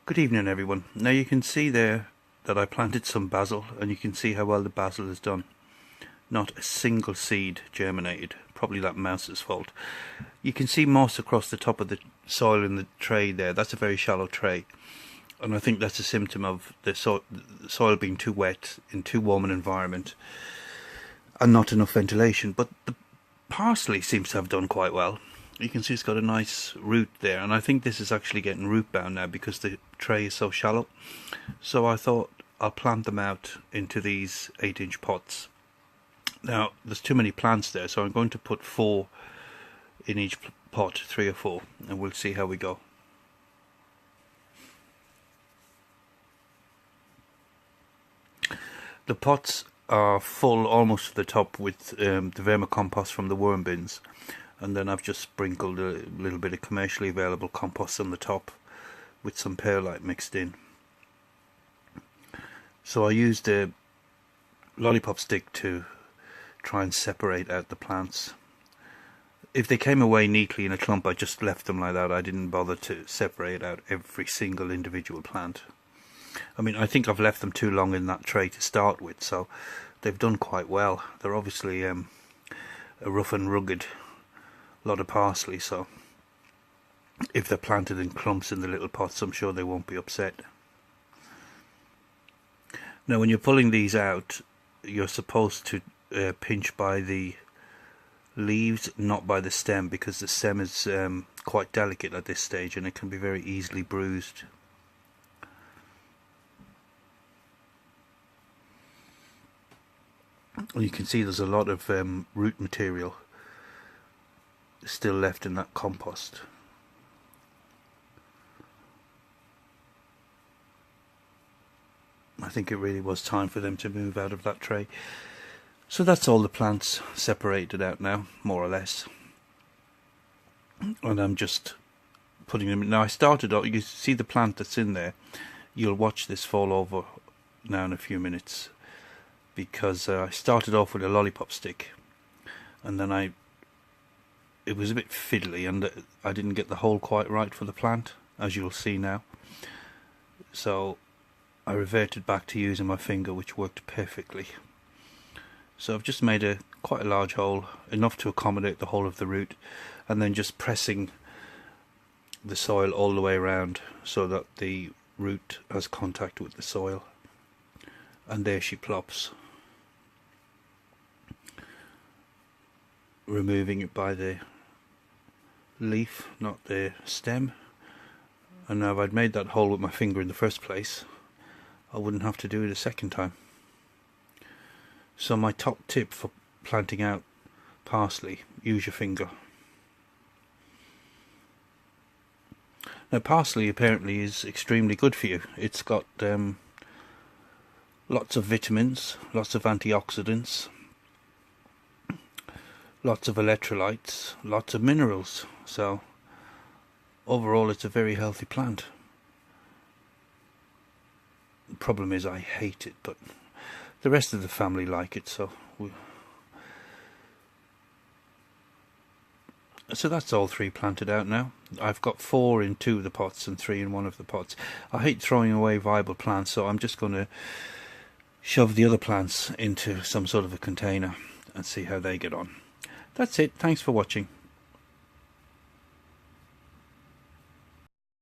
Good evening everyone. Now you can see there that I planted some basil, and you can see how well the basil has done. Not a single seed germinated, probably that mouse's fault. You can see moss across the top of the soil in the tray there. That's a very shallow tray, and I think that's a symptom of the soil being too wet in too warm an environment and not enough ventilation. But the parsley seems to have done quite well. You can see it's got a nice root there, and I think this is actually getting root bound now because the tray is so shallow. So I thought I'll plant them out into these 8-inch pots. Now there's too many plants there, so I'm going to put 4 in each pot, 3 or 4, and we'll see how we go. The pots are full almost to the top with the vermicompost from the worm bins, and then I've just sprinkled a little bit of commercially available compost on the top with some perlite mixed in. So I used a lollipop stick to try and separate out the plants. If they came away neatly in a clump, I just left them like that. I didn't bother to separate out every single individual plant. I mean, I think I've left them too long in that tray to start with, so they've done quite well. They're obviously a rough and rugged lot of parsley, so if they're planted in clumps in the little pots, I'm sure they won't be upset. Now when you're pulling these out, you're supposed to pinch by the leaves, not by the stem, because the stem is quite delicate at this stage and it can be very easily bruised. And you can see there's a lot of root material still left in that compost. I think it really was time for them to move out of that tray. So that's all the plants separated out now, more or less. And I'm just putting them in. Now I started off, you see the plant that's in there. You'll watch this fall over now in a few minutes, because I started off with a lollipop stick, and then it was a bit fiddly, and I didn't get the hole quite right for the plant, as you'll see now. So I reverted back to using my finger, which worked perfectly. So I've just made quite a large hole, enough to accommodate the whole of the root, and then just pressing the soil all the way around so that the root has contact with the soil. And there she plops, removing it by the leaf, not the stem. And now if I'd made that hole with my finger in the first place, I wouldn't have to do it a second time. So my top tip for planting out parsley: use your finger. Now parsley apparently is extremely good for you. It's got lots of vitamins, lots of antioxidants, lots of electrolytes, lots of minerals. So overall it's a very healthy plant. The problem is I hate it, but the rest of the family like it, so that's all 3 planted out now. I've got 4 in 2 of the pots and 3 in 1 of the pots. I hate throwing away viable plants, so I'm just going to shove the other plants into some sort of a container and see how they get on. That's it. Thanks for watching.